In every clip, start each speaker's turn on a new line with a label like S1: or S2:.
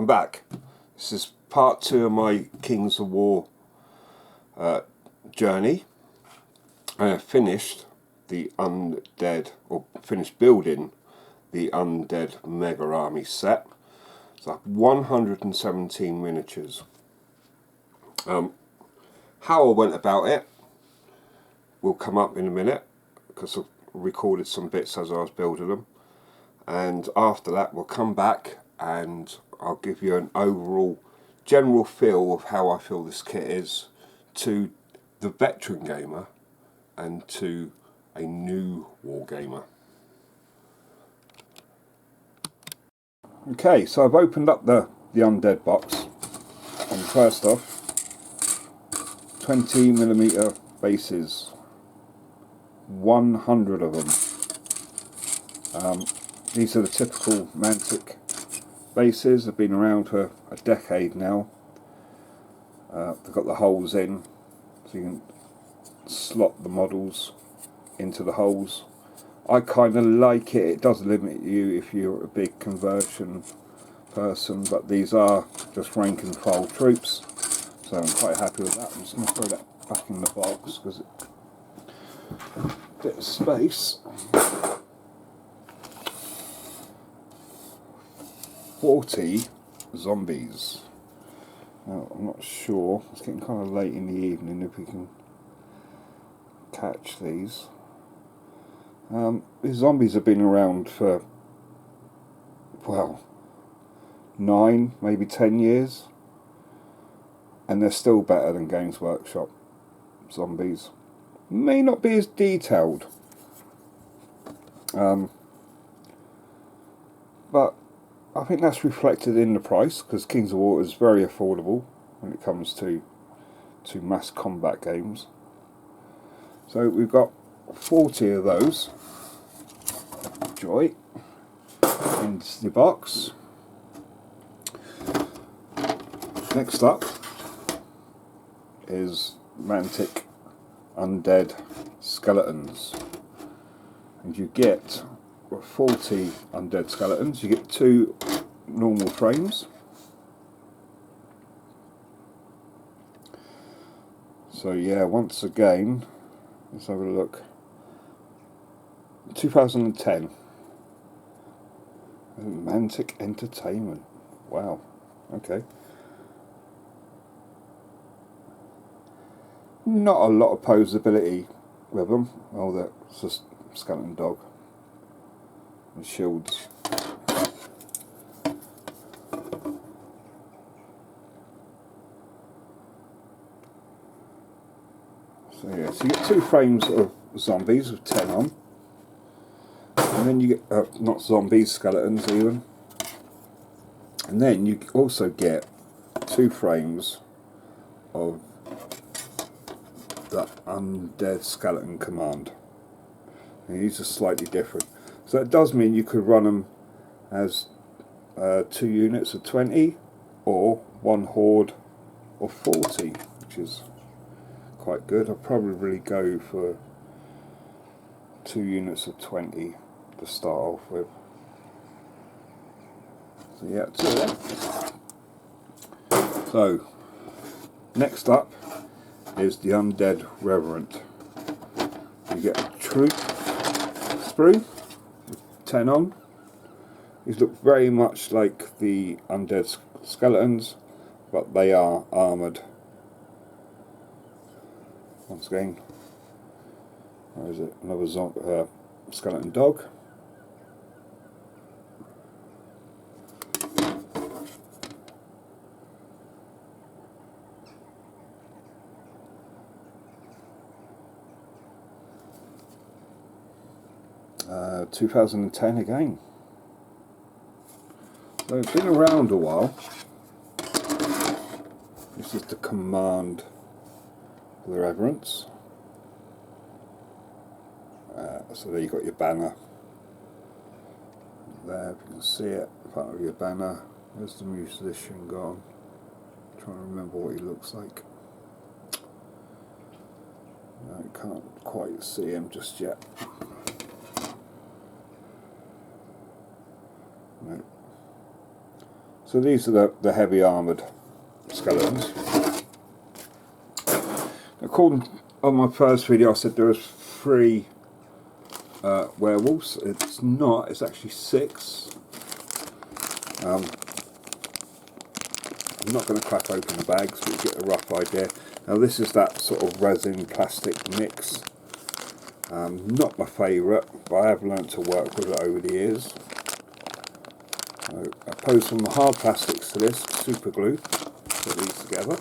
S1: I'm back. This is part 2 of my Kings of War journey. I have finished the Undead, or finished building the Undead Mega Army set. It's like 117 miniatures. How I went about it will come up in a minute, because I recorded some bits as I was building them. And after that we'll come back and I'll give you an overall general feel of how I feel this kit is to the veteran gamer and to a new war gamer. Okay, so I've opened up the Undead box, and first off, 20mm bases, 100 of them. These are the typical Mantic bases. They've been around for a decade now. They've got the holes in, so you can slot the models into the holes. I kind of like it. It does limit you if you're a big conversion person, but these are just rank and file troops, so I'm quite happy with that. I'm just going to throw that back in the box because it's a bit of space. 40 zombies. Now, I'm not sure, it's getting kind of late in the evening, if we can catch these. These zombies have been around for, well, 9, maybe 10 years, and they're still better than Games Workshop zombies. May not be as detailed, but I think that's reflected in the price, because Kings of War is very affordable when it comes to mass combat games. So we've got 40 of those. Joy into the box. Next up is Mantic Undead Skeletons, and you get 40 Undead Skeletons. You get 2 normal frames. So yeah, once again, let's have a look. 2010. Mantic Entertainment. Wow. Okay. Not a lot of posability with them. Oh, that's just skeleton dog. And shields. So yeah, so you get 2 frames of zombies with 10 on. And then you get, not zombies, skeletons even. And then you also get 2 frames of the Undead Skeleton Command. And these are slightly different. So it does mean you could run them as 2 units of 20 or 1 horde of 40, which is quite good. I'll probably go for 2 units of 20 to start off with. So yeah, 2 of them. So next up is the Undead Reverend. You get a troop sprue with 10 on. These look very much like the Undead Skeletons, but they are armoured. Once again, where is it? Another skeleton dog. Uh, 2010 again. So it's been around a while. This is the command for the Reverence. So there you've got your banner. There, if you can see it, part of your banner. There's the musician gone. I'm trying to remember what he looks like. I can't quite see him just yet. No. So these are the heavy armoured skeletons. According on my first video I said there was 3 werewolves. It's not, it's actually 6. I'm not going to crack open the bags, but you get a rough idea. Now this is that sort of resin plastic mix. Not my favourite, but I have learnt to work with it over the years. So I pose some hard plastics to this, super glue, put these together.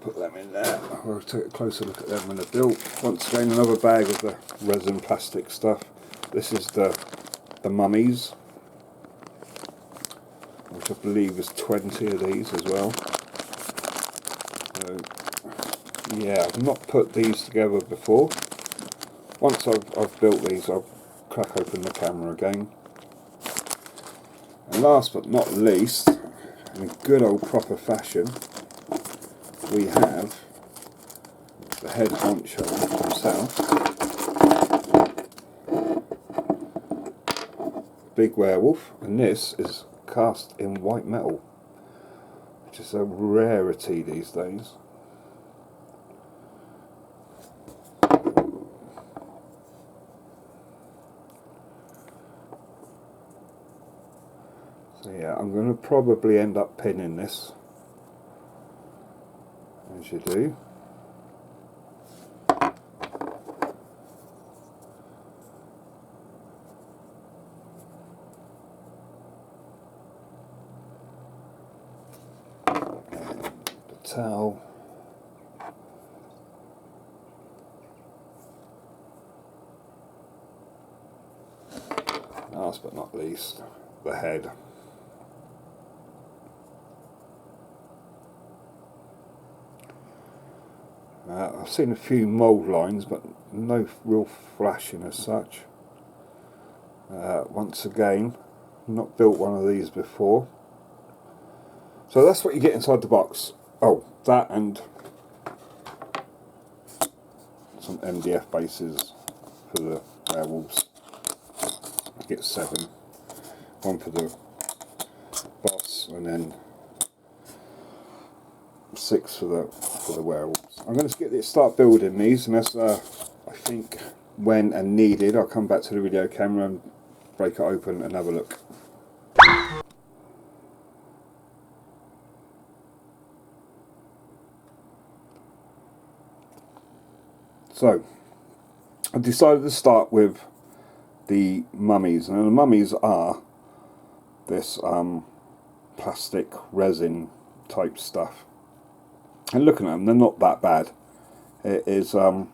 S1: Put them in there. We'll take a closer look at them when they're built. Once again, another bag of the resin plastic stuff. This is the mummies, which I believe is 20 of these as well. So, yeah, I've not put these together before. Once I've built these, I'll crack open the camera again. And last but not least, in good old proper fashion, we have the head honcho himself, big werewolf, and this is cast in white metal, which is a rarity these days. So yeah, I'm going to probably end up pinning this, as you do. The towel. Last but not least, the head. I've seen a few mould lines, but no real flashing as such. Once again, not built one of these before. So that's what you get inside the box. Oh, that and some MDF bases for the werewolves. You get 7. One for the boss, and then 6 for the werewolves. I'm going to start building these, and as I think when and needed, I'll come back to the video camera and break it open and have a look. So I decided to start with the mummies, and the mummies are this plastic resin type stuff. And looking at them, they're not that bad. It is it's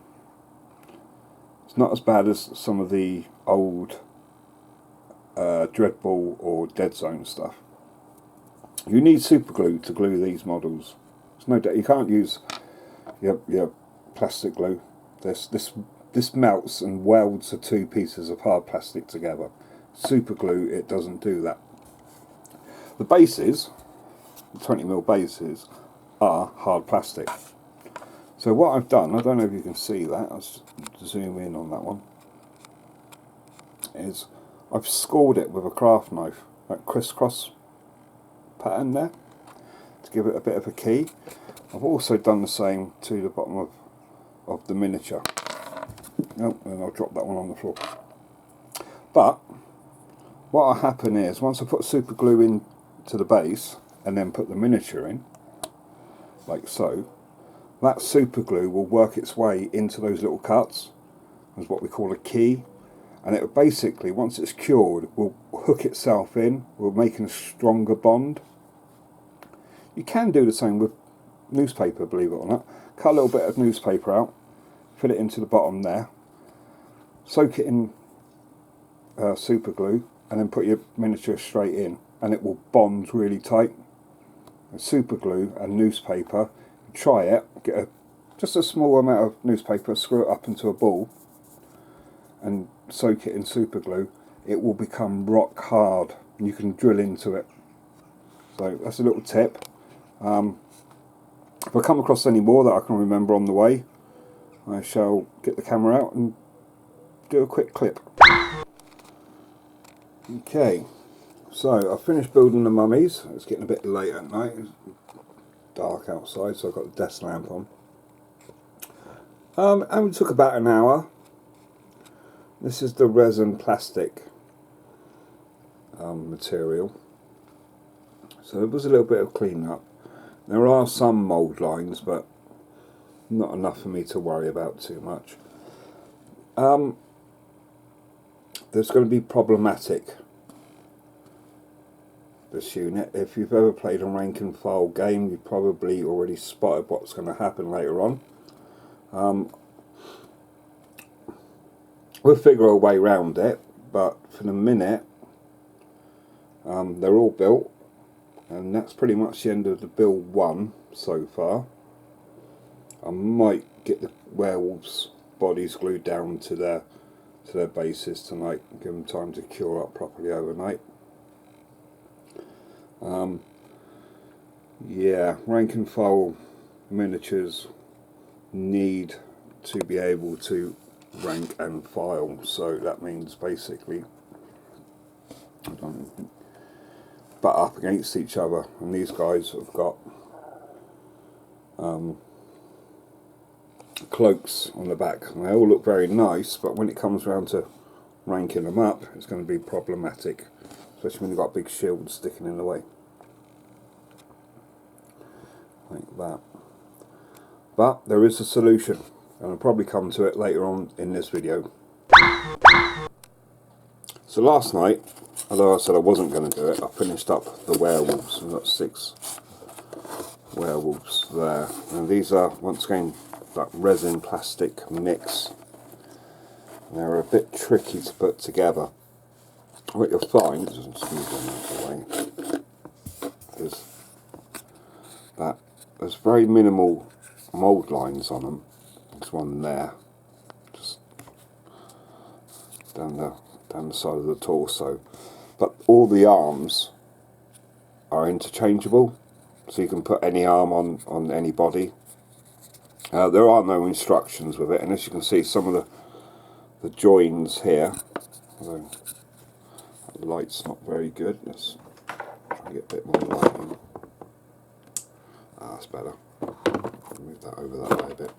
S1: not as bad as some of the old Dreadball or Dead Zone stuff. You need super glue to glue these models. There's no doubt you can't use your plastic glue. This melts and welds the 2 pieces of hard plastic together. Super glue, it doesn't do that. The bases, the 20mm bases, are hard plastic. So what I've done, I don't know if you can see that, I'll zoom in on that one, is I've scored it with a craft knife, that crisscross pattern there, to give it a bit of a key. I've also done the same to the bottom of the miniature. Oh, and I'll drop that one on the floor. But what will happen is, once I put super glue in to the base and then put the miniature in, like so, that super glue will work its way into those little cuts as what we call a key, and it will basically, once it's cured, will hook itself in, will make a stronger bond. You can do the same with newspaper, believe it or not. Cut a little bit of newspaper out, fit it into the bottom there, soak it in super glue, and then put your miniature straight in, and it will bond really tight. Super glue and newspaper, try it, get just a small amount of newspaper, screw it up into a ball and soak it in super glue. It will become rock hard and you can drill into it. So that's a little tip. If I come across any more that I can remember on the way, I shall get the camera out and do a quick clip. Okay, So I finished building the mummies. It's getting a bit late at night. It's dark outside, so I've got the desk lamp on. And it took about an hour. This is the resin plastic material. So there was a little bit of cleaning up. There are some mould lines, but not enough for me to worry about too much. There's going to be problematic, this unit. If you've ever played a rank and file game, you've probably already spotted what's going to happen later on. We'll figure a way around it, but for the minute, they're all built, and that's pretty much the end of the build 1 so far. I might get the werewolves' bodies glued down to their bases tonight, give them time to cure up properly overnight. Yeah, rank and file miniatures need to be able to rank and file, so that means basically butt up against each other, and these guys have got cloaks on the back, and they all look very nice, but when it comes around to ranking them up, it's going to be problematic, especially when you've got big shields sticking in the way like that. But there is a solution, and I'll probably come to it later on in this video. So last night, although I said I wasn't going to do it, I finished up the werewolves. We've got 6 werewolves there, and these are once again that resin plastic mix. They're a bit tricky to put together. What you'll find, just move them out of the way, is that there's very minimal mould lines on them. There's one there, just down the side of the torso, but all the arms are interchangeable, so you can put any arm on any body. There are no instructions with it, and as you can see, some of the joins here, although the light's not very good, let's try to get a bit more light in. That's better. Move that over that way a bit.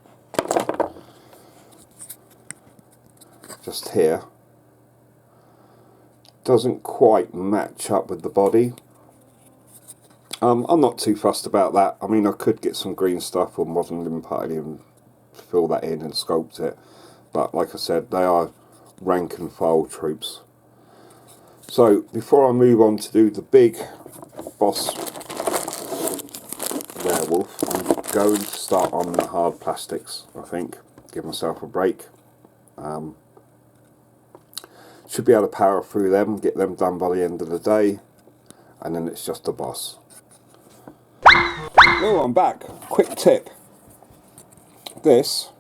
S1: Just here, doesn't quite match up with the body. I'm not too fussed about that. I mean, I could get some green stuff or modern limpati and fill that in and sculpt it, but like I said, they are rank and file troops. So before I move on to do the big boss werewolf, I'm going to start on the hard plastics, I think. Give myself a break. Should be able to power through them, get them done by the end of the day, and then it's just a boss. Oh, I'm back. Quick tip. This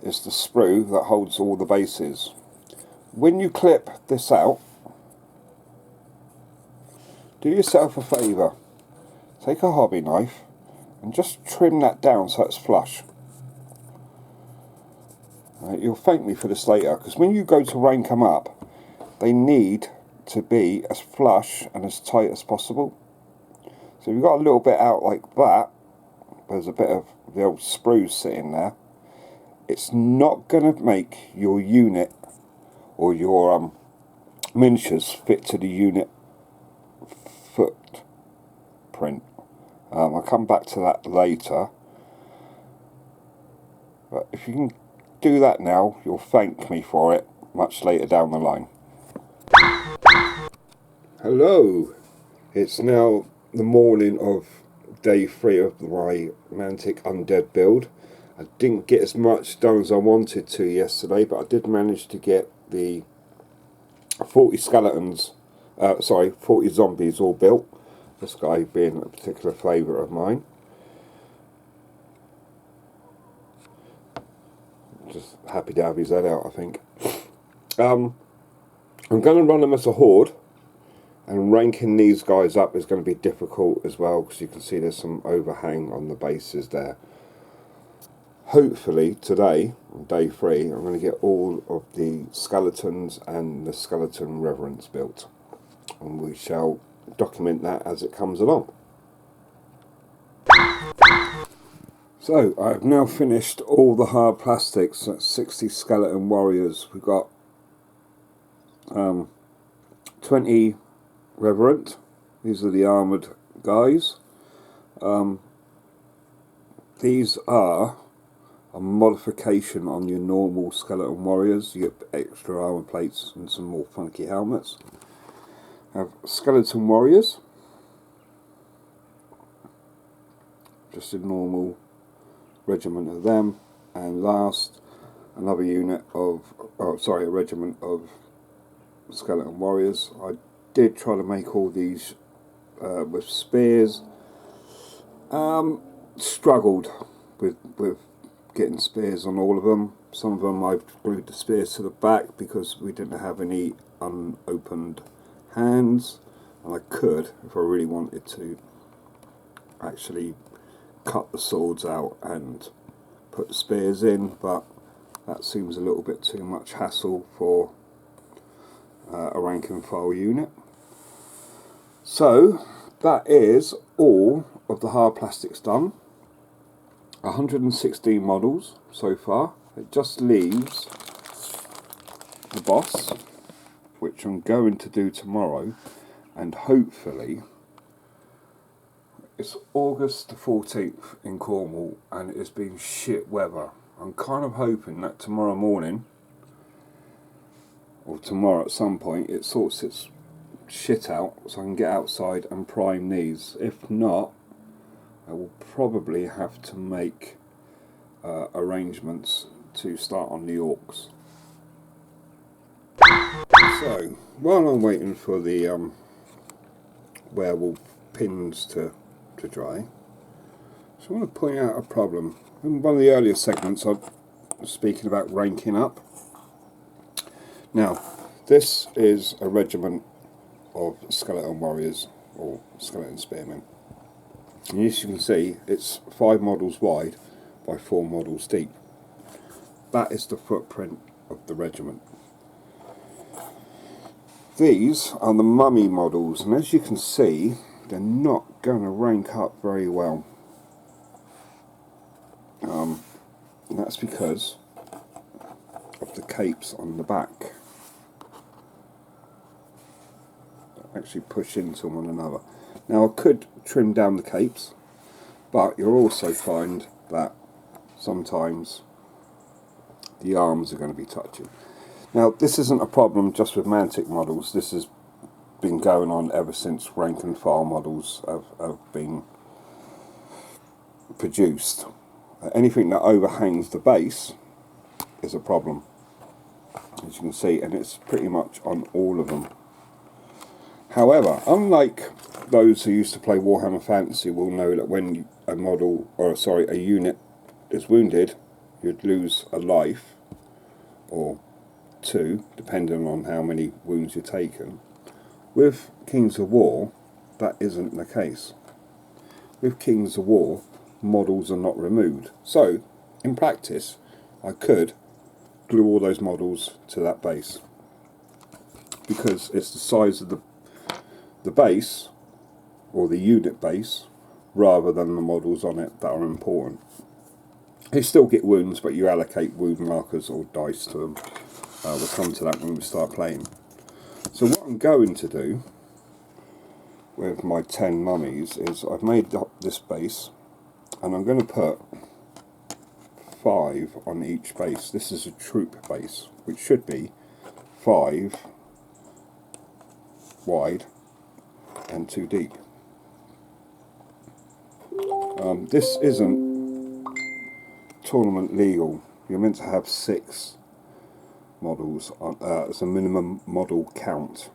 S1: is the sprue that holds all the bases. When you clip this out, do yourself a favour. Take a hobby knife and just trim that down so it's flush. You'll thank me for this later, because when you go to rank them up, they need to be as flush and as tight as possible. So if you've got a little bit out like that, there's a bit of the old sprue sitting there, it's not going to make your unit or your miniatures fit to the unit footprint. I'll come back to that later, but if you can do that now, you'll thank me for it much later down the line. Hello, it's now the morning of day 3 of my Mantic Undead build. I didn't get as much done as I wanted to yesterday, but I did manage to get the 40 skeletons, 40 zombies all built. This guy being a particular favourite of mine. Just happy to have his head out, I think. I'm going to run them as a horde, and ranking these guys up is going to be difficult as well, because you can see there's some overhang on the bases there. Hopefully today, on day 3, I'm going to get all of the skeletons and the skeleton reverence built. and we shall document that as it comes along. So I've now finished all the hard plastics. That's 60 skeleton warriors. We've got 20 Reverent. These are the armoured guys. These are a modification on your normal skeleton warriors. You get extra armour plates and some more funky helmets. I have skeleton warriors. Just a normal regiment of them. And last, another unit of, a regiment of skeleton warriors. I did try to make all these with spears. Struggled with getting spears on all of them. Some of them I've glued the spears to the back because we didn't have any unopened hands, and I could, if I really wanted to, actually cut the swords out and put the spears in, but that seems a little bit too much hassle for a rank and file unit. So that is all of the hard plastics done. 116 models so far. It just leaves the boss, which I'm going to do tomorrow, and hopefully it's August the 14th in Cornwall and it's been shit weather. I'm kind of hoping that tomorrow morning or tomorrow at some point it sorts its shit out so I can get outside and prime these. If not, I will probably have to make arrangements to start on the orcs. So, while I'm waiting for the werewolf pins to dry, so I want to point out a problem. In one of the earlier segments I was speaking about ranking up. Now, this is a regiment of skeleton warriors or skeleton spearmen. And as you can see, it's 5 models wide by 4 models deep. That is the footprint of the regiment. These are the mummy models, and as you can see, they're not going to rank up very well. And that's because of the capes on the back. They actually push into one another. Now I could trim down the capes, but you'll also find that sometimes the arms are going to be touching. Now this isn't a problem just with Mantic models. This has been going on ever since rank and file models have been produced. Anything that overhangs the base is a problem, as you can see, and it's pretty much on all of them. However, unlike those who used to play Warhammer Fantasy will know that when a unit is wounded, you'd lose a life, or 2, depending on how many wounds you're taken. With Kings of War, that isn't the case. With Kings of War, models are not removed. So, in practice, I could glue all those models to that base, because it's the size of the base, or the unit base, rather than the models on it that are important. You still get wounds, but you allocate wound markers or dice to them. We'll come to that when we start playing. So what I'm going to do with my 10 mummies is I've made this base, and I'm going to put 5 on each base. This is a troop base, which should be 5 wide and 2 deep. This isn't tournament legal. You're meant to have 6 models as a minimum model count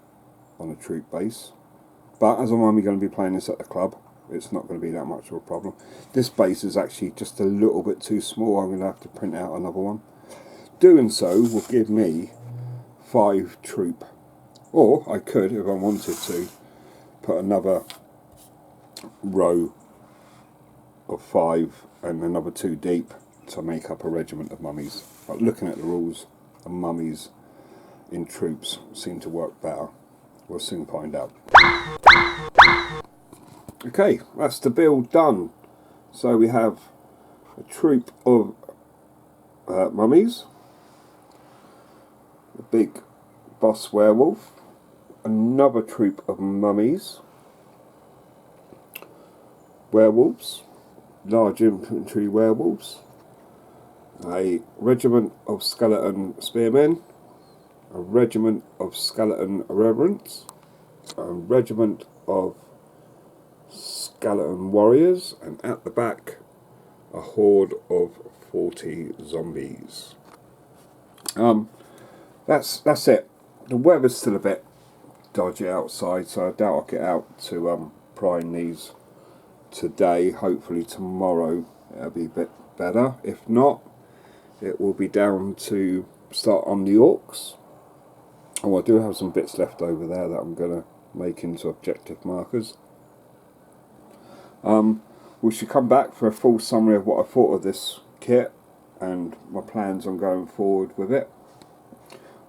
S1: on a troop base, but as I'm only going to be playing this at the club, it's not going to be that much of a problem. This base is actually just a little bit too small. I'm going to have to print out another one. Doing so will give me 5 troop, or I could, if I wanted to, put another row of 5 and another 2 deep to make up a regiment of mummies. But looking at the rules, the mummies in troops seem to work better we'll soon find out. Okay, that's the build done. So we have a troop of mummies, a big boss werewolf, another troop of mummies, werewolves, large infantry werewolves, a regiment of skeleton spearmen, a regiment of skeleton reverends, a regiment of skeleton warriors, and at the back a horde of 40 zombies. That's it. The weather's still a bit dodgy outside, so I doubt I'll get out to prime these today. Hopefully tomorrow it'll be a bit better. If not, it will be down to start on the orcs. Oh, I do have some bits left over there that I'm going to make into objective markers. We should come back for a full summary of what I thought of this kit and my plans on going forward with it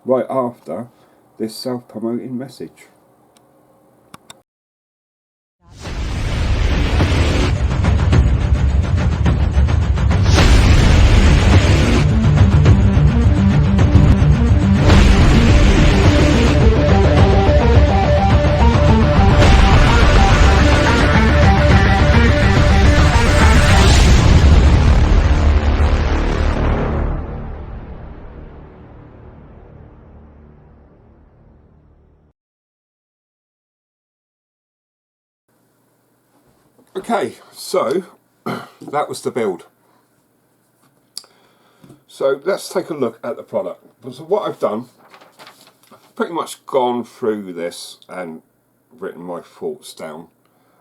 S1: right after this self-promoting message. Okay, so that was the build. So let's take a look at the product. So what I've done, I've pretty much gone through this and written my thoughts down,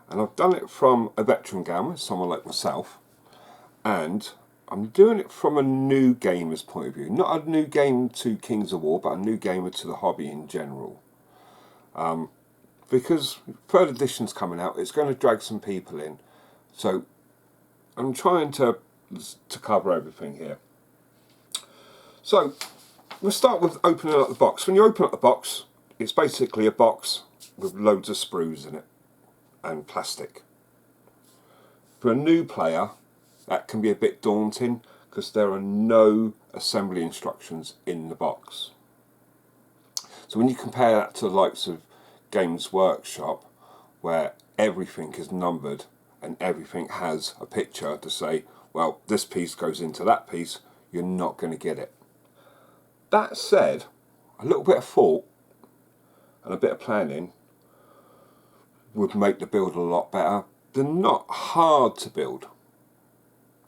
S1: and I've done it from a veteran gamer, someone like myself, and I'm doing it from a new gamer's point of view. Not a new game to Kings of War, but a new gamer to the hobby in general. Because third edition's coming out, it's going to drag some people in. So I'm trying to cover everything here. So we'll start with opening up the box. When you open up the box, it's basically a box with loads of sprues in it and plastic. For a new player, that can be a bit daunting because there are no assembly instructions in the box. So when you compare that to the likes of Games Workshop, where everything is numbered and everything has a picture to say, well, this piece goes into that piece, you're not going to get it. That said, a little bit of thought and a bit of planning would make the build a lot better. They're not hard to build.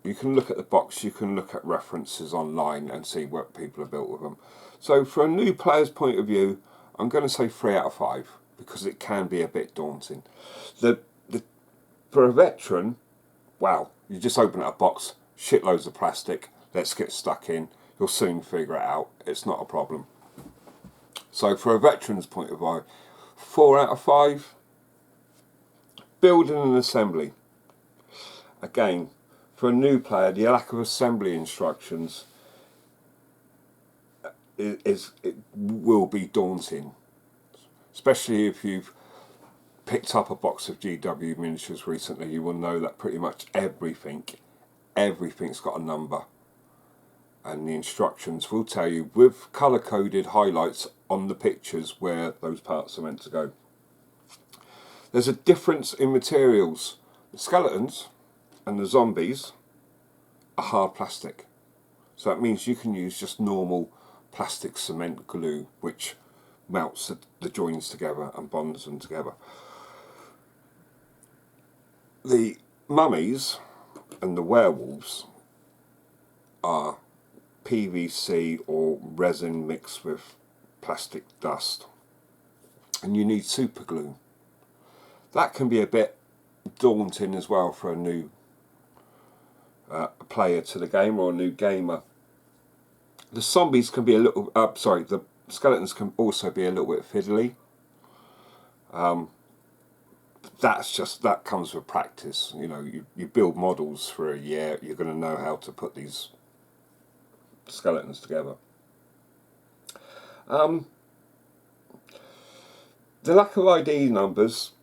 S1: You can look at the box, you can look at references online and see what people have built with them. So for a new player's point of view, I'm going to say 3 out of 5. Because it can be a bit daunting. For a veteran, wow, you just open up a box, shitloads of plastic, let's get stuck in, you'll soon figure it out, it's not a problem. So for a veteran's point of view, 4 out of 5. Building and assembly. Again, for a new player, the lack of assembly instructions it will be daunting. Especially if you've picked up a box of GW miniatures recently, you will know that pretty much everything's got a number. And the instructions will tell you with colour-coded highlights on the pictures where those parts are meant to go. There's a difference in materials. The skeletons and the zombies are hard plastic. So that means you can use just normal plastic cement glue, which melts the joins together and bonds them together. The mummies and the werewolves are PVC or resin mixed with plastic dust, and you need super glue. That can be a bit daunting as well for a new player to the game or a new gamer. The zombies can be a little the skeletons can also be a little bit fiddly. That comes with practice. You know, you build models for a year, you're going to know how to put these skeletons together. The lack of ID numbers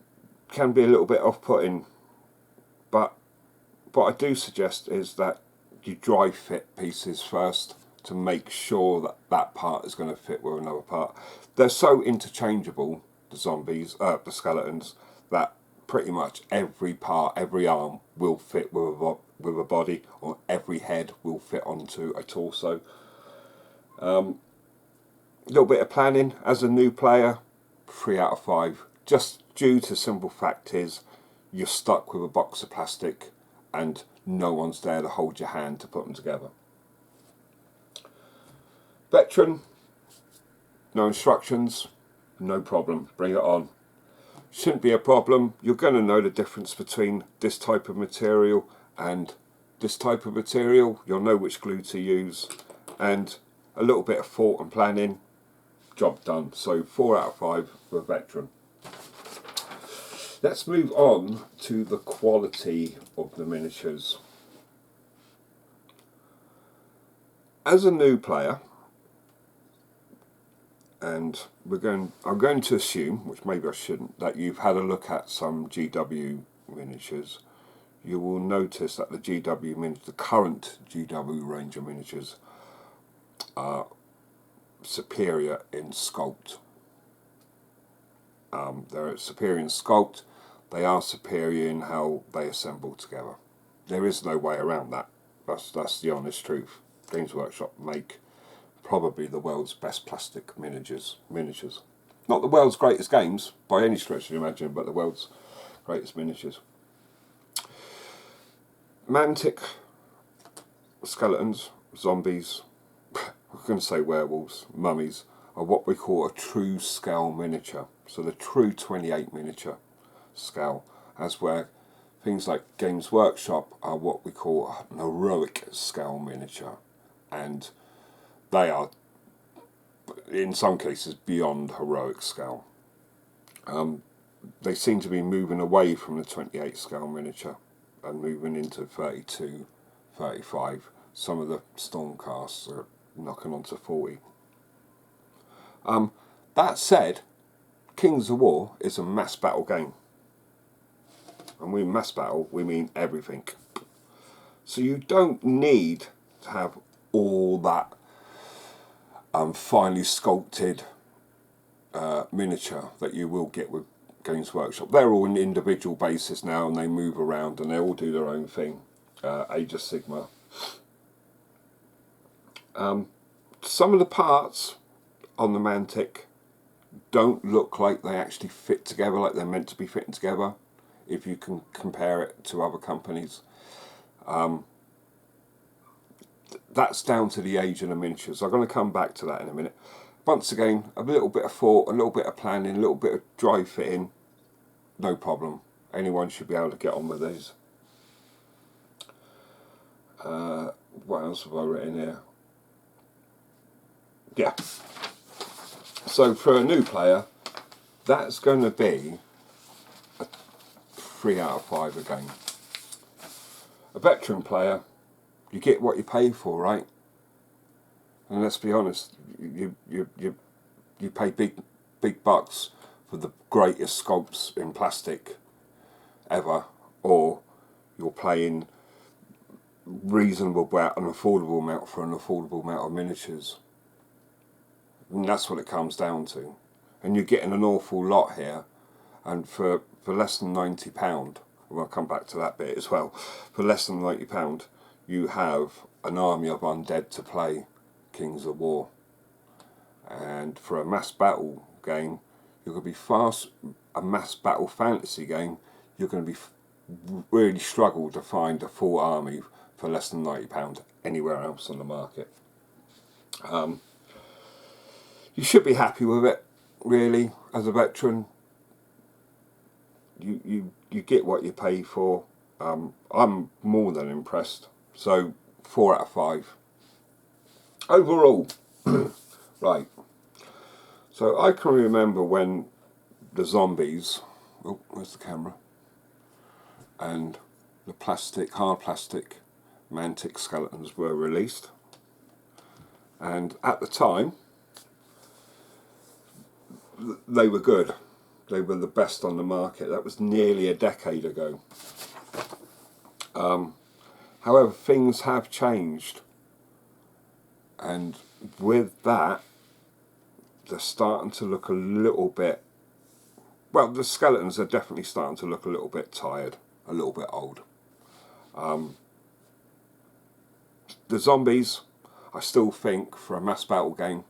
S1: can be a little bit off-putting, but what I do suggest is that you dry fit pieces first to make sure that that part is going to fit with another part. They're so interchangeable, the zombies, the skeletons, that pretty much every part, every arm will fit with a body, or every head will fit onto a torso. A little bit of planning as a new player, 3 out of 5. Just due to simple fact is you're stuck with a box of plastic and no one's there to hold your hand to put them together. Veteran, no instructions, no problem, bring it on. Shouldn't be a problem. You're going to know the difference between this type of material and this type of material. You'll know which glue to use, and a little bit of thought and planning, job done. So 4 out of 5 for a veteran. Let's move on to the quality of the miniatures. As a new player, and I'm going to assume, which maybe I shouldn't, that you've had a look at some GW miniatures. You will notice that the GW miniatures, the current GW range of miniatures, are superior in sculpt. They're superior in sculpt. They are superior in how they assemble together. There is no way around that. That's the honest truth. Games Workshop make probably the world's best plastic miniatures. Not the world's greatest games by any stretch of the imagination, but the world's greatest miniatures. Mantic skeletons, zombies, I'm going to say werewolves, mummies, are what we call a true scale miniature. So the true 28 miniature scale, as where things like Games Workshop are what we call an heroic scale miniature, and they are in some cases beyond heroic scale. They seem to be moving away from the 28 scale miniature and moving into 32, 35. Some of the Stormcasts are knocking on to 40. That said, Kings of War is a mass battle game. And we mass battle, we mean everything. So you don't need to have all that finely sculpted miniature that you will get with Games Workshop. They're all on an individual basis now, and they move around and they all do their own thing. Age of Sigma. Some of the parts on the Mantic don't look like they actually fit together like they're meant to be fitting together, if you can compare it to other companies. That's down to the age of the miniatures. I'm going to come back to that in a minute. Once again, a little bit of thought, a little bit of planning, a little bit of dry fitting, no problem. Anyone should be able to get on with these. What else have I written here? Yeah. So for a new player, that's going to be a 3 out of 5 again. A veteran player, you get what you pay for, right? And let's be honest, you pay big bucks for the greatest sculpts in plastic ever, or you're paying reasonable amount, an affordable amount for an affordable amount of miniatures. And that's what it comes down to. And you're getting an awful lot here, and for less than £90, I'll come back to that bit as well, for less than £90 you have an army of undead to play Kings of War. And for a mass battle game, you're going to be fast. A mass battle fantasy game, you're going to be really struggle to find a full army for less than £90 anywhere else on the market. You should be happy with it, really, as a veteran. You get what you pay for. I'm more than impressed. So 4 out of 5. Overall, right. So I can remember when the zombies, oh, where's the camera? And the plastic, hard plastic Mantic skeletons were released. And at the time, they were good. they were the best on the market. That was nearly a decade ago. However, things have changed, and with that, they're starting to look a little bit, well, the skeletons are definitely starting to look a little bit tired, a little bit old. The zombies, I still think, for a mass battle game,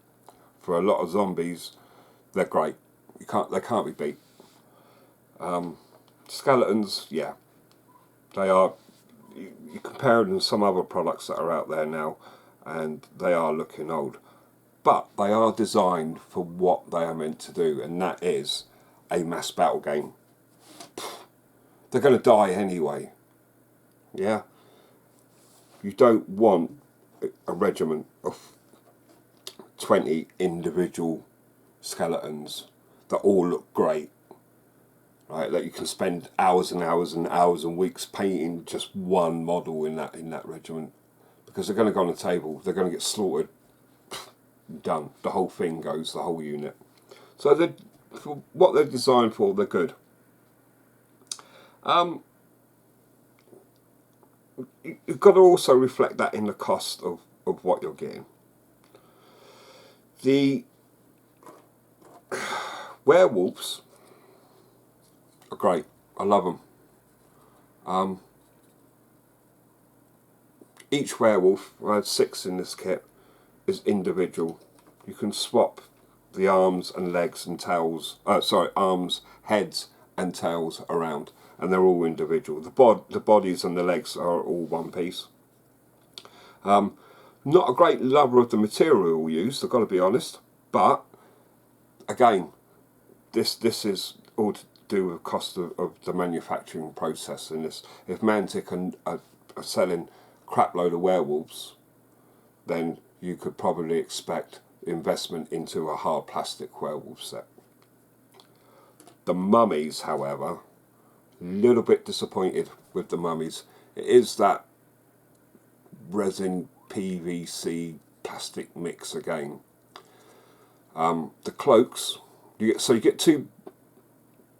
S1: for a lot of zombies, they're great. They can't be beat. Skeletons, yeah, they are. You compare them to some other products that are out there now, and they are looking old. But they are designed for what they are meant to do, and that is a mass battle game. They're going to die anyway. Yeah. You don't want a regiment of 20 individual skeletons that all look great, right? That you can spend hours and hours and hours and weeks painting just one model in that regiment, because they're going to go on the table. They're going to get slaughtered. Done. The whole thing goes. The whole unit. So for what they're designed for, they're good. You've got to also reflect that in the cost of what you're getting. The werewolves are great. I love them. Each werewolf, I had 6 in this kit, is individual. You can swap the arms and legs and tails, arms, heads and tails around, and they're all individual. The bodies and the legs are all one piece. Not a great lover of the material used, I've got to be honest, but again, this is all to do with the cost of the manufacturing process in this. If Mantic are selling a crap load of werewolves, then you could probably expect investment into a hard plastic werewolf set. The mummies, however, a little bit disappointed with the mummies. It is that resin PVC plastic mix again. The cloaks, you get 2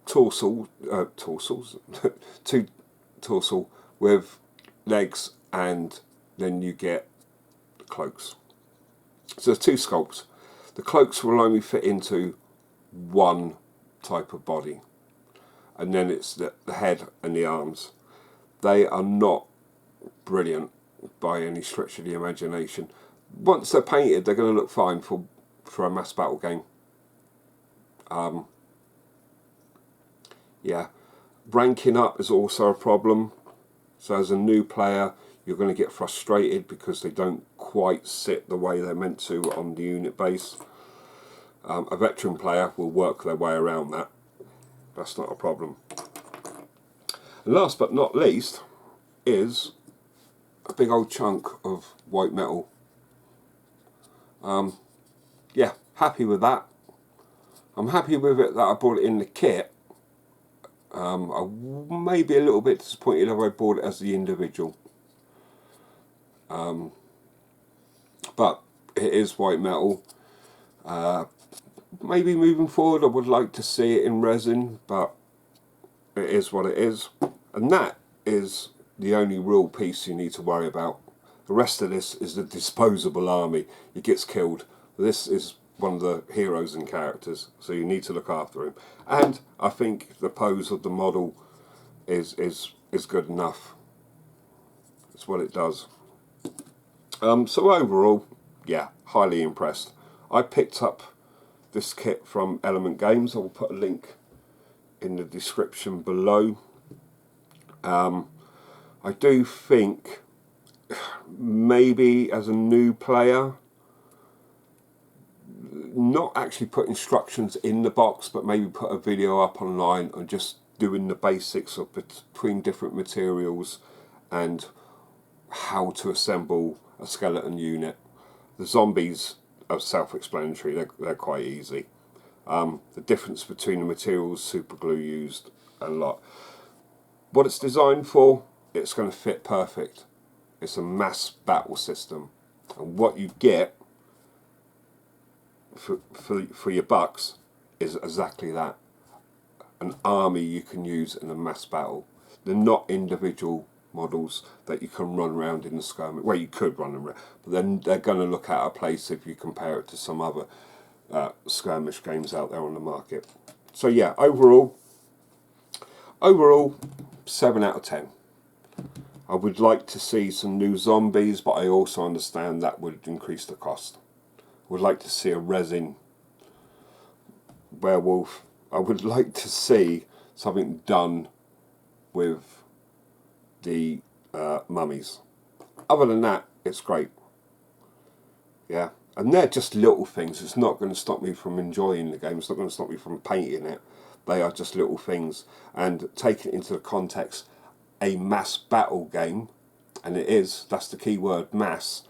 S1: torsals, 2 torsal with legs, and then you get the cloaks. So there's 2 sculpts. The cloaks will only fit into one type of body, and then it's the head and the arms. They are not brilliant by any stretch of the imagination. Once they're painted, they're going to look fine for a mass battle game. Yeah, ranking up is also a problem. So as a new player, you're going to get frustrated because they don't quite sit the way they're meant to on the unit base. A veteran player will work their way around that. That's not a problem. And last but not least is a big old chunk of white metal. Yeah, happy with that. I'm happy with it that I bought it in the kit. I may be a little bit disappointed if I bought it as the individual. But it is white metal. Maybe moving forward I would like to see it in resin, but it is what it is. And that is the only real piece you need to worry about. The rest of this is the disposable army. It gets killed. This is one of the heroes and characters, so you need to look after him. And I think the pose of the model is good enough. It's what it does. So overall, yeah, highly impressed. I picked up this kit from Element Games. I will put a link in the description below. I do think maybe as a new player, not actually put instructions in the box, but maybe put a video up online on just doing the basics of between different materials and how to assemble a skeleton unit. The zombies are self-explanatory, they're quite easy. The difference between the materials, super glue used, and a lot. What it's designed for, it's going to fit perfect. It's a mass battle system, and what you get for your bucks is exactly that. an army you can use in a mass battle. They're not individual models that you can run around in the skirmish. Well, you could run around, but then they're going to look out of place if you compare it to some other skirmish games out there on the market. So yeah, overall 7 out of 10. I would like to see some new zombies, but I also understand that would increase the cost. I would like to see a resin werewolf. I would like to see something done with the mummies. Other than that, it's great. Yeah, and they're just little things. It's not going to stop me from enjoying the game. It's not going to stop me from painting it. They are just little things. And taking it into the context, a mass battle game, and it is, that's the key word, mass,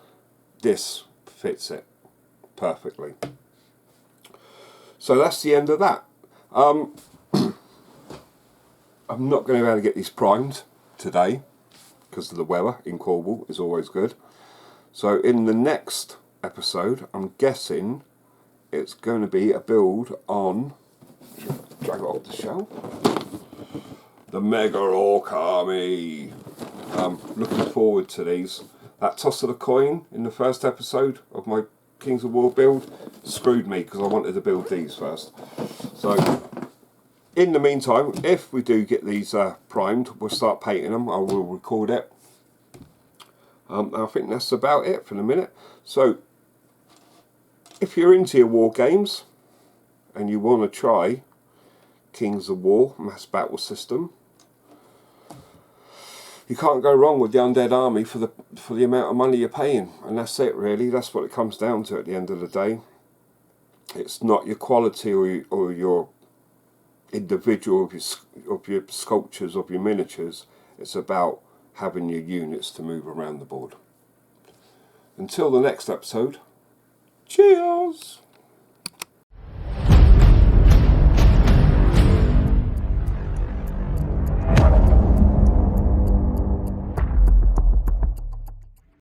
S1: this fits it perfectly. So that's the end of that. I'm not going to be able to get these primed today because of the weather in Cornwall is always good. So in the next episode, I'm guessing it's going to be a build on, drag it off the shelf, the Mega Orc Army. Looking forward to these. That toss of the coin in the first episode of my Kings of War build screwed me because I wanted to build these first. So in the meantime, if we do get these primed, we'll start painting them. I will record it. I think that's about it for the minute. So if you're into your war games and you want to try Kings of War mass battle system, you can't go wrong with the Undead Army for the amount of money you're paying, and that's it really. That's what it comes down to at the end of the day. It's not your quality or your individual of your sculptures, of your miniatures. It's about having your units to move around the board. Until the next episode, cheers!